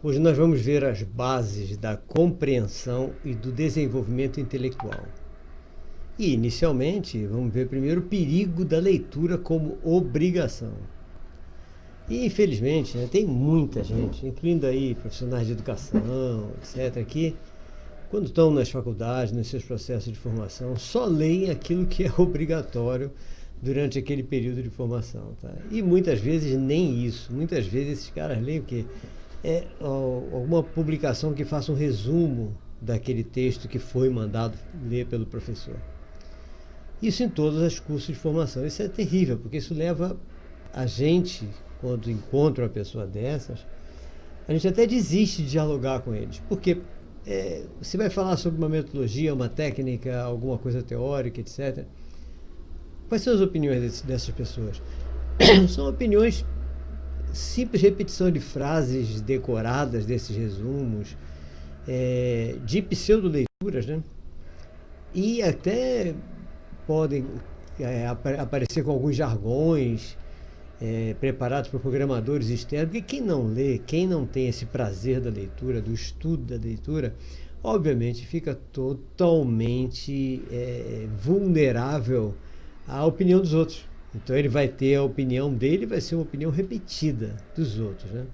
Hoje nós vamos ver as bases da compreensão e do desenvolvimento intelectual. E, inicialmente, vamos ver primeiro o perigo da leitura como obrigação. E, infelizmente, tem muita gente, incluindo aí profissionais de educação, etc., que, quando estão nas faculdades, nos seus processos de formação, só leem aquilo que é obrigatório durante aquele período de formação. Tá? E muitas vezes nem isso. Muitas vezes esses caras leem o quê? Alguma publicação que faça um resumo daquele texto que foi mandado ler pelo professor. Isso em todos os cursos de formação. Isso é terrível, porque isso leva a gente, quando encontra uma pessoa dessas, a gente até desiste de dialogar com eles. Porque você vai falar sobre uma metodologia, uma técnica, alguma coisa teórica, etc. Quais são as opiniões dessas pessoas? São opiniões, simples repetição de frases decoradas desses resumos, de pseudo-leituras, né? E até podem aparecer com alguns jargões preparados por programadores externos, porque quem não lê, quem não tem esse prazer da leitura, do estudo da leitura, obviamente fica totalmente vulnerável à opinião dos outros. Então ele vai ter a opinião dele, vai ser uma opinião repetida dos outros, né?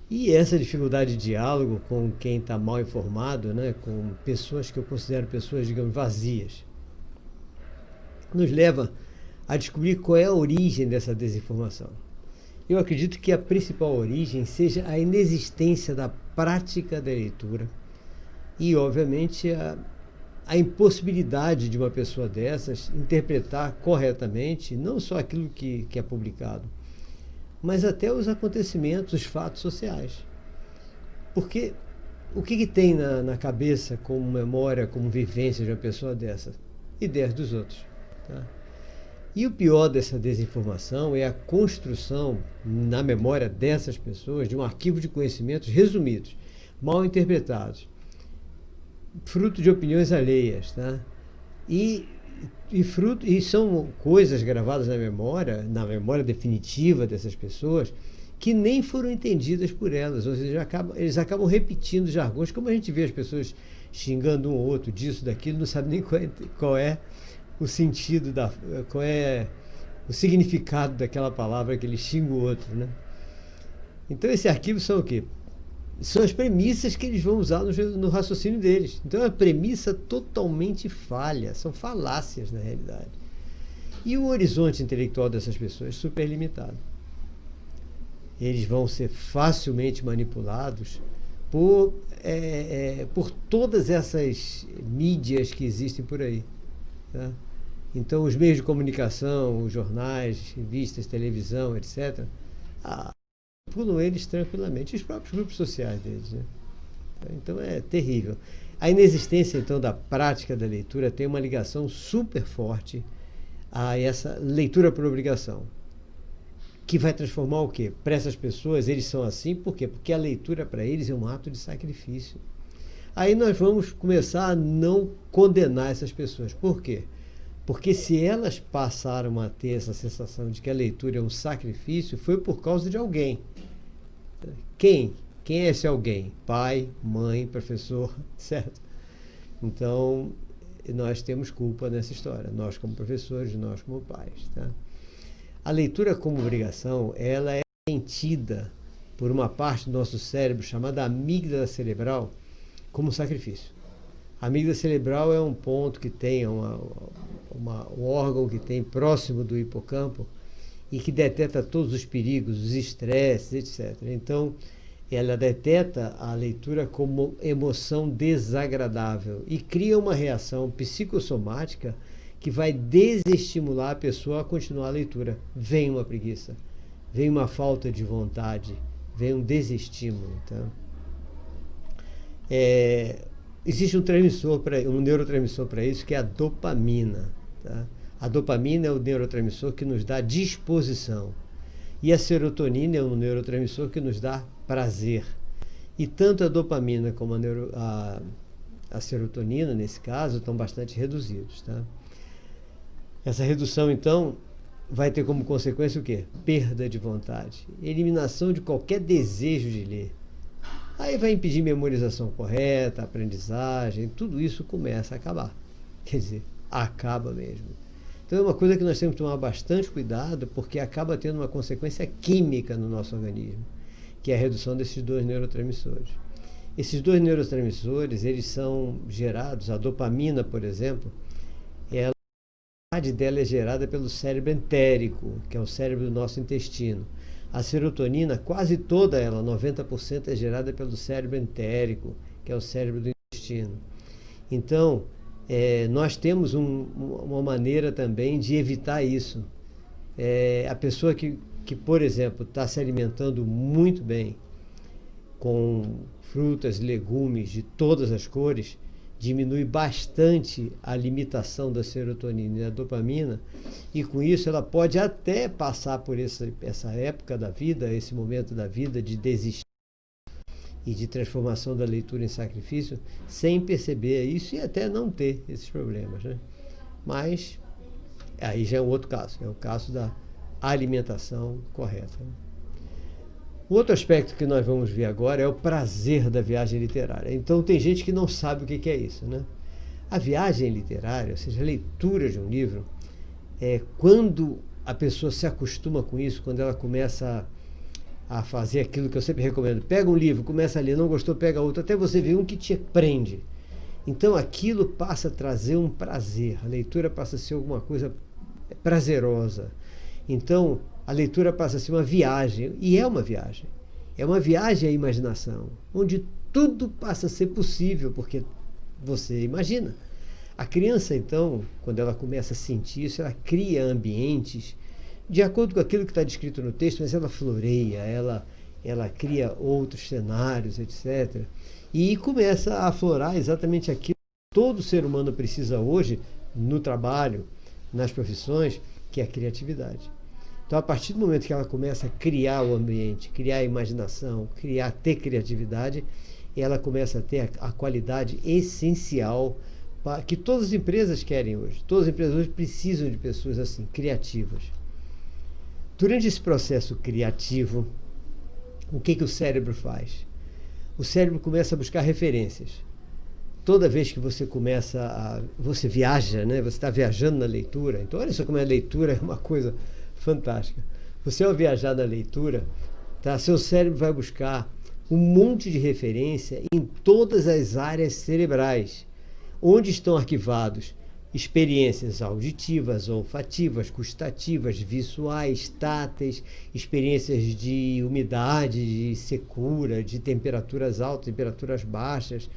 E essa dificuldade de diálogo com quem está mal informado, né, com pessoas que eu considero pessoas, digamos, vazias, nos leva a descobrir qual é a origem dessa desinformação. Eu acredito que a principal origem seja a inexistência da prática da leitura e, obviamente, a impossibilidade de uma pessoa dessas interpretar corretamente não só aquilo que é publicado, mas até os acontecimentos, os fatos sociais. Porque o que tem na cabeça como memória, como vivência de uma pessoa dessa? Ideias dos outros. Tá? E o pior dessa desinformação é a construção na memória dessas pessoas de um arquivo de conhecimentos resumidos, mal interpretados, fruto de opiniões alheias, tá? E são coisas gravadas na memória definitiva dessas pessoas, que nem foram entendidas por elas, ou seja, eles acabam repetindo jargões, como a gente vê as pessoas xingando um ou outro disso, daquilo, não sabe nem qual é o sentido, qual é o significado daquela palavra que ele xinga o outro, né? Então esse arquivo são o quê? São as premissas que eles vão usar no raciocínio deles. Então é uma premissa totalmente falha, são falácias na realidade. E o horizonte intelectual dessas pessoas é super limitado. Eles vão ser facilmente manipulados por todas essas mídias que existem por aí. Tá? Então os meios de comunicação, os jornais, revistas, televisão, etc., pulam eles tranquilamente, os próprios grupos sociais deles, né? Então é terrível. A inexistência, então, da prática da leitura tem uma ligação super forte a essa leitura por obrigação, que vai transformar o quê? Para essas pessoas, eles são assim, por quê? Porque a leitura para eles é um ato de sacrifício. Aí nós vamos começar a não condenar essas pessoas. Por quê? Porque se elas passaram a ter essa sensação de que a leitura é um sacrifício, foi por causa de alguém. Quem? Quem é esse alguém? Pai, mãe, professor, certo? Então, nós temos culpa nessa história. Nós como professores, nós como pais. Tá? A leitura como obrigação, ela é sentida por uma parte do nosso cérebro chamada amígdala cerebral como sacrifício. A amígdala cerebral é um ponto que tem um órgão que tem próximo do hipocampo e que detecta todos os perigos, os estresses, etc. Então, ela detecta a leitura como emoção desagradável e cria uma reação psicossomática que vai desestimular a pessoa a continuar a leitura. Vem uma preguiça, vem uma falta de vontade, vem um desestímulo. Então, existe um neurotransmissor para isso, que é a dopamina. Tá? A dopamina é o neurotransmissor que nos dá disposição. E a serotonina é um neurotransmissor que nos dá prazer. E tanto a dopamina como a serotonina, nesse caso, estão bastante reduzidos. Tá? Essa redução, então, vai ter como consequência o quê? Perda de vontade. Eliminação de qualquer desejo de ler. Aí vai impedir memorização correta, aprendizagem, tudo isso começa a acabar. Quer dizer, acaba mesmo. Então é uma coisa que nós temos que tomar bastante cuidado, porque acaba tendo uma consequência química no nosso organismo, que é a redução desses dois neurotransmissores. Esses dois neurotransmissores, eles são gerados, a dopamina, por exemplo, a parte dela é gerada pelo cérebro entérico, que é o cérebro do nosso intestino. A serotonina, quase toda ela, 90%, é gerada pelo cérebro entérico, que é o cérebro do intestino. Então, nós temos uma maneira também de evitar isso. A pessoa que, por exemplo, está se alimentando muito bem, com frutas, legumes de todas as cores, diminui bastante a limitação da serotonina e da dopamina, e com isso ela pode até passar por essa época da vida, esse momento da vida de desistir e de transformação da leitura em sacrifício, sem perceber isso e até não ter esses problemas, né? Mas aí já é um outro caso, é o caso da alimentação correta. O outro aspecto que nós vamos ver agora é o prazer da viagem literária. Então tem gente que não sabe o que é isso, né? A viagem literária, ou seja, a leitura de um livro, quando a pessoa se acostuma com isso, quando ela começa a fazer aquilo que eu sempre recomendo, pega um livro, começa a ler, não gostou, pega outro, até você ver um que te prende. Então aquilo passa a trazer um prazer, a leitura passa a ser alguma coisa prazerosa. Então a leitura passa a ser uma viagem, e é uma viagem. É uma viagem à imaginação, onde tudo passa a ser possível, porque você imagina. A criança, então, quando ela começa a sentir isso, ela cria ambientes de acordo com aquilo que está descrito no texto, mas ela floreia, ela cria outros cenários, etc. E começa a aflorar exatamente aquilo que todo ser humano precisa hoje, no trabalho, nas profissões, que é a criatividade. Então, a partir do momento que ela começa a criar o ambiente, criar a imaginação, ter criatividade, ela começa a ter a qualidade essencial que todas as empresas querem hoje. Todas as empresas hoje precisam de pessoas assim, criativas. Durante esse processo criativo, o que o cérebro faz? O cérebro começa a buscar referências. Toda vez que você você viaja, né? Você está viajando na leitura. Então, olha só como a leitura é uma coisa fantástica. Você, ao viajar na leitura, seu cérebro vai buscar um monte de referência em todas as áreas cerebrais, onde estão arquivados experiências auditivas, olfativas, gustativas, visuais, táteis, experiências de umidade, de secura, de temperaturas altas, temperaturas baixas,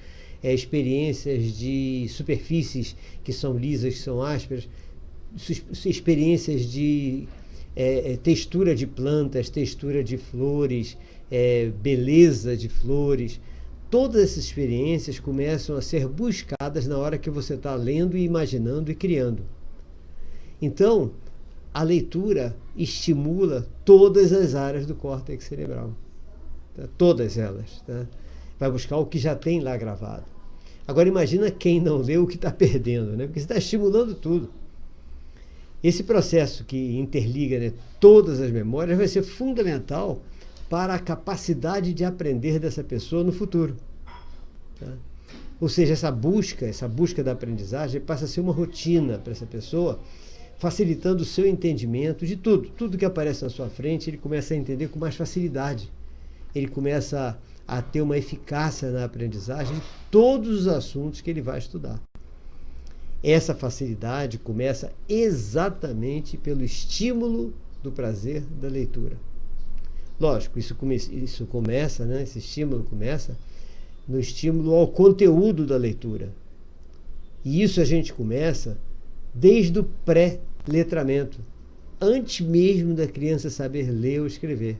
experiências de superfícies que são lisas, que são ásperas, experiências de textura de plantas, textura de flores, beleza de flores. Todas essas experiências começam a ser buscadas na hora que você está lendo e imaginando e criando. Então, a leitura estimula todas as áreas do córtex cerebral. Tá? Todas elas. Tá? Vai buscar o que já tem lá gravado. Agora, imagina quem não leu o que está perdendo, né? Porque você está estimulando tudo. Esse processo que interliga, né, todas as memórias vai ser fundamental para a capacidade de aprender dessa pessoa no futuro. Tá? Ou seja, essa busca da aprendizagem passa a ser uma rotina para essa pessoa, facilitando o seu entendimento de tudo. Tudo que aparece na sua frente, ele começa a entender com mais facilidade. Ele começa a ter uma eficácia na aprendizagem de todos os assuntos que ele vai estudar. Essa facilidade começa exatamente pelo estímulo do prazer da leitura. Lógico, isso começa, né? Esse estímulo começa no estímulo ao conteúdo da leitura. E isso a gente começa desde o pré-letramento, antes mesmo da criança saber ler ou escrever.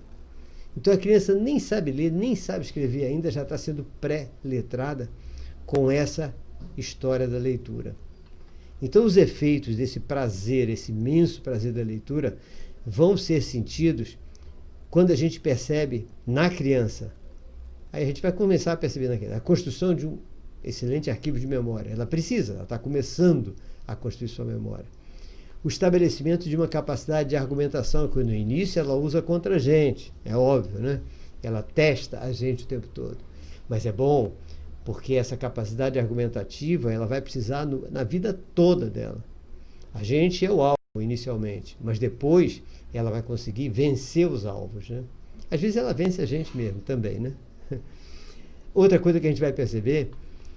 Então a criança nem sabe ler, nem sabe escrever ainda, já está sendo pré-letrada com essa história da leitura. Então os efeitos desse prazer, esse imenso prazer da leitura, vão ser sentidos quando a gente percebe na criança. Aí a gente vai começar a perceber na criança a construção de um excelente arquivo de memória. Ela está começando a construir sua memória. O estabelecimento de uma capacidade de argumentação, que no início ela usa contra a gente, é óbvio, né? Ela testa a gente o tempo todo. Mas é bom porque essa capacidade argumentativa ela vai precisar na vida toda dela. A gente é o alvo inicialmente, mas depois ela vai conseguir vencer os alvos, né? Às vezes ela vence a gente mesmo também, né? Outra coisa que a gente vai perceber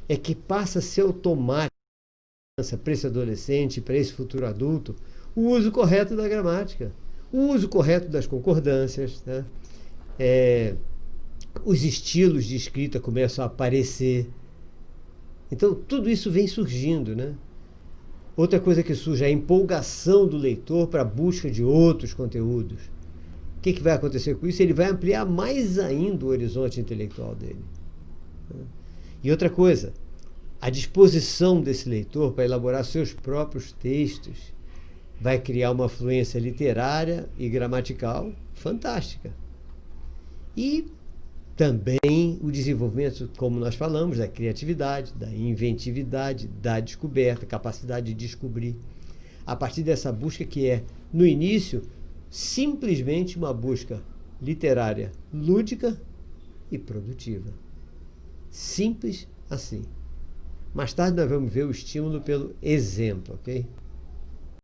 é que passa a ser automático para esse adolescente, para esse futuro adulto, o uso correto da gramática, o uso correto das concordâncias, né? Os estilos de escrita começam a aparecer. Então, tudo isso vem surgindo, né? Outra coisa que surge é a empolgação do leitor para a busca de outros conteúdos. O que vai acontecer com isso? Ele vai ampliar mais ainda o horizonte intelectual dele. E outra coisa, a disposição desse leitor para elaborar seus próprios textos vai criar uma fluência literária e gramatical fantástica. E também o desenvolvimento, como nós falamos, da criatividade, da inventividade, da descoberta, capacidade de descobrir. A partir dessa busca que é, no início, simplesmente uma busca literária lúdica e produtiva. Simples assim. Mais tarde nós vamos ver o estímulo pelo exemplo, ok?